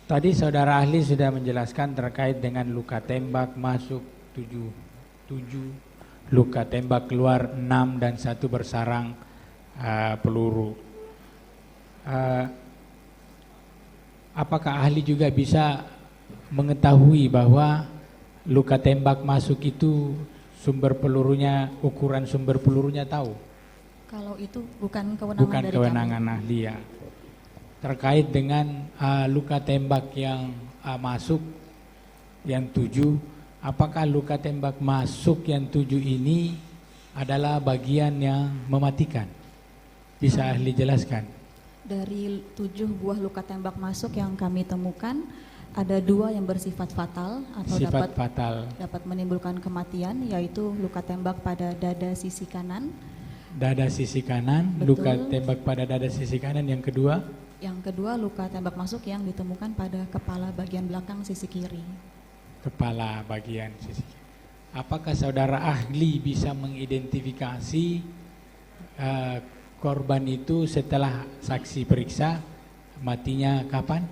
Tadi saudara ahli sudah menjelaskan terkait dengan luka tembak masuk 7, luka tembak keluar 6 dan 1 bersarang peluru. Apakah ahli juga bisa mengetahui bahwa luka tembak masuk itu sumber pelurunya, ukuran sumber pelurunya tahu? Kalau itu bukan kewenangan Bukan dari kewenangan kami. ahli ya. Terkait dengan luka tembak yang masuk yang 7, apakah luka tembak masuk yang 7 ini adalah bagian yang mematikan? Bisa ahli jelaskan? Dari 7 buah luka tembak masuk yang kami temukan, ada 2 yang bersifat fatal atau dapat menimbulkan kematian, yaitu luka tembak pada dada sisi kanan. Dada sisi kanan, Betul. Luka tembak pada dada sisi kanan. Yang kedua, luka tembak masuk yang ditemukan pada kepala bagian belakang sisi kiri. Kepala bagian sisi kiri. Apakah saudara ahli bisa mengidentifikasi korban itu setelah saksi periksa matinya kapan?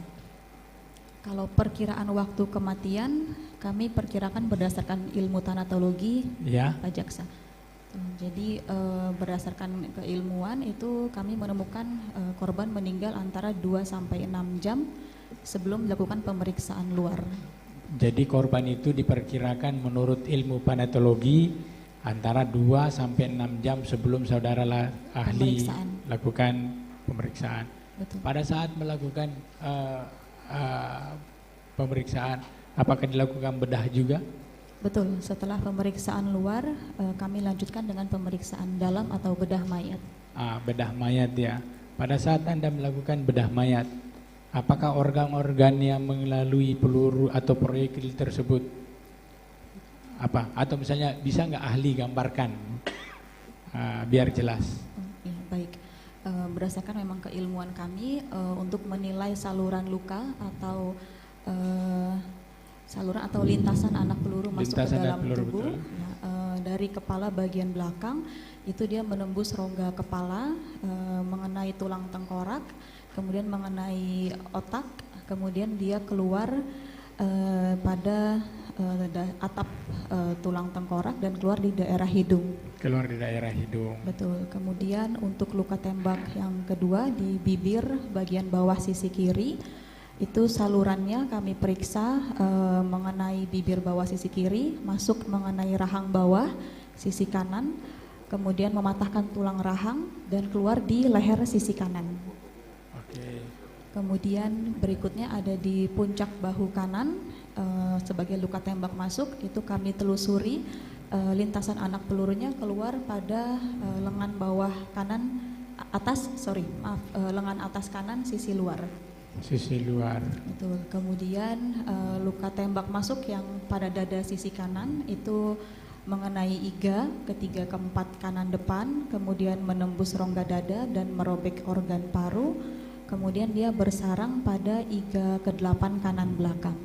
Kalau perkiraan waktu kematian, kami perkirakan berdasarkan ilmu tanatologi, Ya. Pak Jaksa. Jadi berdasarkan keilmuan itu kami menemukan korban meninggal antara 2 sampai 6 jam sebelum dilakukan pemeriksaan luar. Jadi korban itu diperkirakan menurut ilmu tanatologi antara 2 sampai 6 jam sebelum saudara ahli lakukan pemeriksaan. Betul. Pada saat melakukan pemeriksaan, apakah dilakukan bedah juga? Betul, setelah pemeriksaan luar kami lanjutkan dengan pemeriksaan dalam atau bedah mayat. Bedah mayat ya. Pada saat Anda melakukan bedah mayat, apakah organ-organ yang melalui peluru atau proyektil tersebut apa? Atau misalnya bisa nggak ahli gambarkan biar jelas? Ya, baik. Berdasarkan memang keilmuan kami untuk menilai saluran luka atau saluran atau lintasan anak peluru masuk ke dalam tubuh ya, dari kepala bagian belakang itu dia menembus rongga kepala, mengenai tulang tengkorak, kemudian mengenai otak, kemudian dia keluar pada atap tulang tengkorak dan keluar di daerah hidung. Keluar di daerah hidung. Betul. Kemudian untuk luka tembak yang kedua di bibir bagian bawah sisi kiri, itu salurannya kami periksa mengenai bibir bawah sisi kiri, masuk mengenai rahang bawah sisi kanan, kemudian mematahkan tulang rahang dan keluar di leher sisi kanan. Oke. Kemudian berikutnya ada di puncak bahu kanan sebagai luka tembak masuk, itu kami telusuri lintasan anak pelurunya keluar pada lengan bawah kanan lengan atas kanan sisi luar. Sisi luar. Betul. Kemudian luka tembak masuk yang pada dada sisi kanan itu mengenai iga ketiga keempat kanan depan, kemudian menembus rongga dada dan merobek organ paru, kemudian dia bersarang pada iga ke-8 kanan belakang.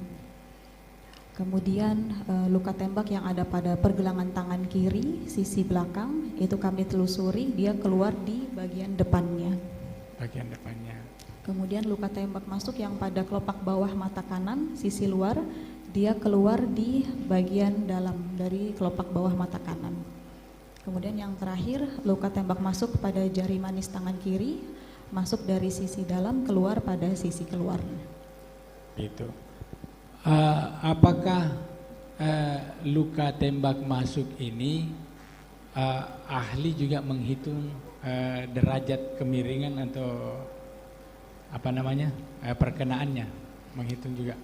Kemudian luka tembak yang ada pada pergelangan tangan kiri sisi belakang itu kami telusuri, dia keluar di bagian depannya. Bagian depannya. Kemudian luka tembak masuk yang pada kelopak bawah mata kanan sisi luar, dia keluar di bagian dalam dari kelopak bawah mata kanan. Kemudian yang terakhir luka tembak masuk pada jari manis tangan kiri, masuk dari sisi dalam keluar pada sisi keluar. Itu. Apakah luka tembak masuk ini ahli juga menghitung derajat kemiringan atau perkenaannya, menghitung juga?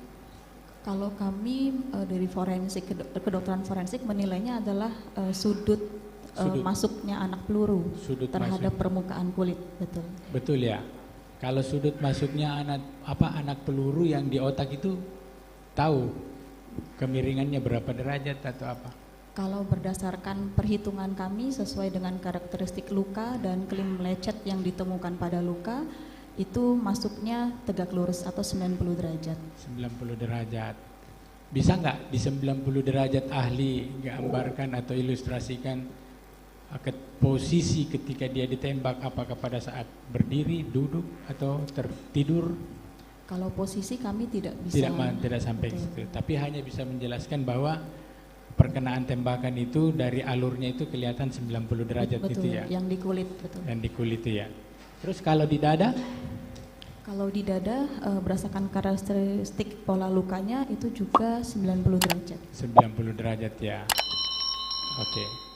Kalau kami dari forensik, kedokteran forensik menilainya adalah sudut masuknya anak peluru terhadap permukaan kulit. Betul. Betul ya. Kalau sudut masuknya anak peluru yang di otak itu tahu kemiringannya berapa derajat atau apa? Kalau berdasarkan perhitungan kami sesuai dengan karakteristik luka dan klim lecet yang ditemukan pada luka, itu masuknya tegak lurus atau 90 derajat. 90 derajat. Bisa nggak di 90 derajat ahli gambarkan atau ilustrasikan posisi ketika dia ditembak, apakah pada saat berdiri, duduk, atau tertidur? Kalau posisi kami tidak bisa. Tidak sampai ke situ. Tapi hanya bisa menjelaskan bahwa perkenaan tembakan itu dari alurnya itu kelihatan 90 derajat betul, gitu ya. Yang di kulit, betul. Yang di kulit itu ya. Terus kalau di dada? Kalau di dada berdasarkan karakteristik pola lukanya itu juga 90 derajat. 90 derajat ya. Oke.